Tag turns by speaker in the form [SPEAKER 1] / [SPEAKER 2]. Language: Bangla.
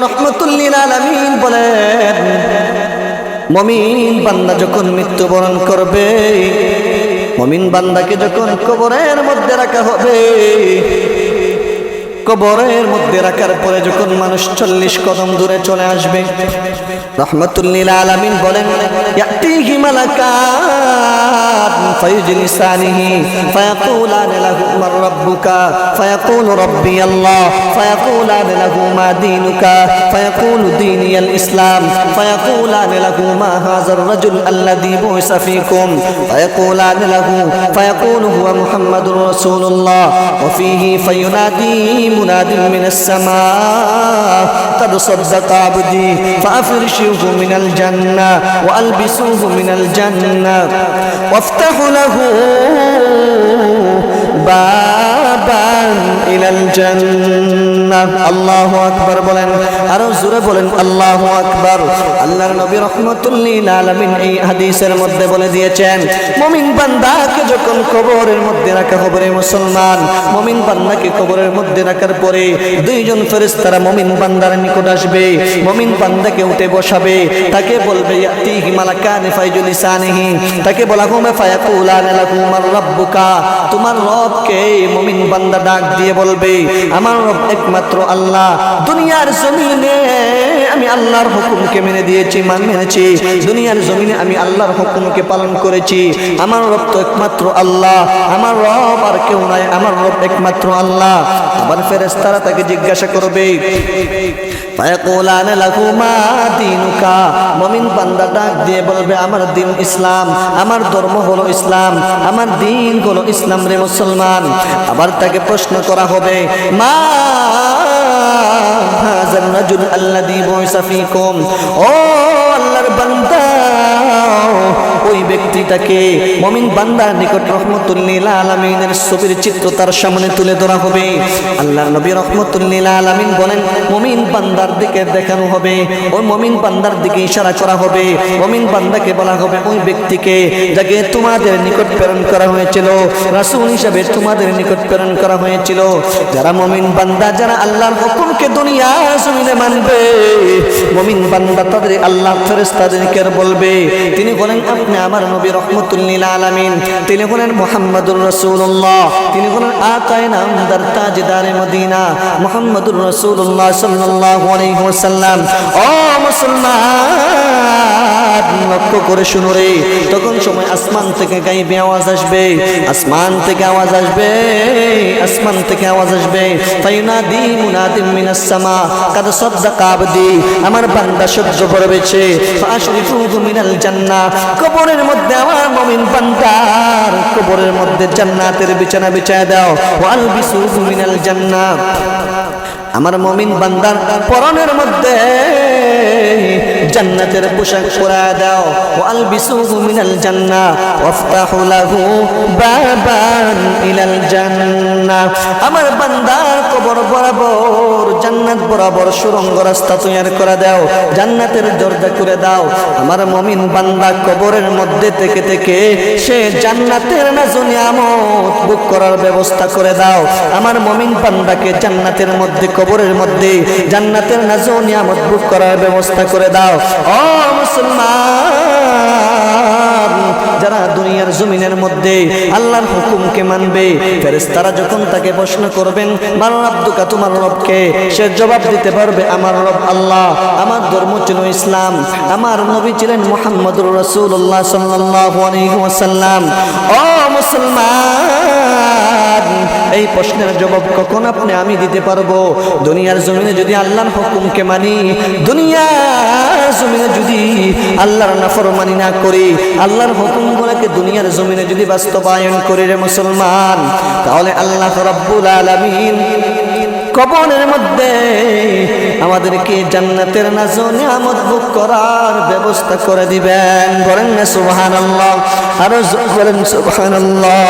[SPEAKER 1] রহমাতুল লিল আলামিন বলেন, মুমিন বান্দা যখন মৃত্যুবরণ করবে, মুমিন বান্দাকে যখন কবরের মধ্যে রাখা হবে, কবরের মধ্যে রাখার পরে যখন মানুষ 40 কদম দূরে চলে আসবে, রহমাতুল লিল আলামিন বলেন, ইয়াতিহি মালাকান ফায়ুজলিসানিহি ফায়াকুলান লাহু মান রাব্বুকা ফায়াকুলু রাব্বি আল্লাহ ফায়াকুলান লাহু মা দীনুকা ফায়াকুলু দীনিয়াল ইসলাম ফায়াকুলান লাহু মা হাযার রাজুল আল্লাযী বুইসা ফীকুম ফায়াকুলান লাহু ফায়াকুলু হুয়া মুহাম্মাদুর রাসূলুল্লাহ ওয়া ফীহি ফায়ুনাদি মুনাদিন মিনাস সামাআ قد صدق عبدي فأفرشوه من الجنة وألبسوه من الجنة وافتحوا له بابا إلى الجنة الله أكبر বলেন, আরো জোরে বলেন আল্লাহু আকবার। আল্লাহর নবী রাহমাতুল লিল আলামিন এই হাদিসের মধ্যে বলে দিয়েছেন, মুমিন বান্দাকে যখন কবরের মধ্যে রাখা হবে, মুসলমান মুমিন বান্দাকে কবরের মধ্যে রাখার পরে দুইজন ফেরেশতারা মুমিন বান্দার নিকট আসবে, মুমিন বান্দাকে উঠে বসাবে, তাকে বলবে ইয়াতিহি মালাকান ফায়ুজলিসানিহি, তাকে বলা হবে ফায়াকুলান লাহু মান রাব্বুকা, তোমার রব কে? মুমিন বান্দা ডাক দিয়ে বলবে, আমার রব একমাত্র আল্লাহ। দুনিয়ার জমিনে আমি আল্লাহর হুকুমকে মেনে দিয়েছি, মেনেছি, দুনিয়ার জমিনে আমি আল্লাহর হুকুমকে পালন করেছি। আমার রব তো একমাত্র আল্লাহ, আমার রব আর কেউ নাই, আমার রব একমাত্র আল্লাহ। আবার ফেরেশতারা তাকে জিজ্ঞাসা করবে, ফায়াকুলান লাহু মা দীনুকা, মুমিন বান্দা ডাক দিয়ে বলবে, আমার দিন ইসলাম, আমার ধর্ম হলো ইসলাম, আমার দিন হলো ইসলাম রে মুসলমান। আবার তাকে প্রশ্ন করা হবে, মা হাযার রাজুল আল্লাযী বুইসা ফীকুম, ও আল্লাহর বান্দা, ওই ব্যক্তিটাকে? মুমিন বান্দার নিকট রাহমাতুল লিল আলামিনের ছবির চিত্র তার সামনে তুলে ধরা হবে। আল্লাহর নবী রাহমাতুল লিল আলামিন বলেন, মুমিন বান্দার দিকে দেখানো হবে, ওই মুমিন বান্দার দিকে ইশারা করা হবে, মুমিন বান্দাকে বলা হবে, ওই ব্যক্তিকে যাকে তোমাদের নিকট প্রেরণ করা হয়েছিল, রাসূল হিসেবে তোমাদের নিকট প্রেরণ করা হয়েছিল। যারা মুমিন বান্দা, যারা আল্লাহর হুকুমকে দুনিয়ার জমিনে মানবে, মুমিন বান্দা তাদের আল্লাহ ফেরেশতাদেরকে বলবে, তিনি বলেন, আপনি আমার নবী রাহমাতুল লিল আলামিন, তিনি হলেন মুহাম্মাদুর রাসূলুল্লাহ, তিনি হলেন আকায়ে নামদার তাজদারে মদিনা মুহাম্মাদুর রাসূলুল্লাহ সাল্লাল্লাহু আলাইহি ওয়াসাল্লাম। ও মুসলমান, লক্ষ্য করে শুনো রে, তখন সময় আসমান থেকে গায়েবে আওয়াজ আসবে, আসমান থেকে আওয়াজ আসবে, আসমান থেকে আওয়াজ আসবে, ফায়ুনাদি মুনাদিম মিনাস সামা কাদ সাদাকা আবদি, আমার বান্দা সহ্য করেছে, ফাশরিফুহু মিনাল জান্নাহ, কবরের মধ্যে আমার মুমিন বান্দার কবরের মধ্যে জান্নাতের বিছানা বিছায় দাও, ওয়ালবিসুহু মিনাল জান্নাহ, আমার মুমিন বান্দার পরনের মধ্যে জান্নাতের পোশাক পরায় দাও, ওয়ালবিসুহু মিনাল জান্নাহ ওয়াফতাহু লাহু বাবান ইলাল জান্নাহ, আমার বান্দার কবর বরাবর জান্নাত বরাবর সুড়ঙ্গ রাস্তা তৈরি করে দাও, জান্নাতের দরজা করে দাও। আমার মুমিন বান্দা কবরের মধ্যে থেকে থেকে সে জান্নাতের নাজু নিয়ামত ভোগ করার ব্যবস্থা করে দাও। আমার মুমিন বান্দাকে জান্নাতের মধ্যে, কবরের মধ্যে জান্নাতের নাজু নিয়ামত ভোগ করার ব্যবস্থা করে দাও। ও মুসলমান, যারা দুনিয়ার জমিনের মধ্যে আল্লাহর হুকুমকে মানবে, ফেরেশতারা যখন তাকে প্রশ্ন করবেন, মান রাব্বুকা, তোমার রবকে? সে জবাব দিতে পারবে, আমার রব আল্লাহ, আমার ধর্ম ছিল ইসলাম, আমার নবী ছিলেন মুহাম্মাদুর রাসূলুল্লাহ সাল্লাল্লাহু আলাইহি ওয়াসাল্লাম। ও মুসলমান, এই প্রশ্নের জবাব কখন আপনি আমি দিতে পারবো? দুনিয়ার জমিনে যদি আল্লাহর হুকুমকে মানি, দুনিয়ার জমিনে যদি আল্লাহর নাফরমানি না করি, আল্লাহর হুকুমগুলোকে দুনিয়ার জমিনে যদি বাস্তবায়ন করি রে মুসলমান, তাহলে আল্লাহ রাব্বুল আলামিন কবরের মধ্যে আমাদেরকে জান্নাতের নাজু নিয়ামত ভোগ করার ব্যবস্থা করে দিবেন। বলেন না সুবহানাল্লাহ, আরো বলেন সুবহানাল্লাহ।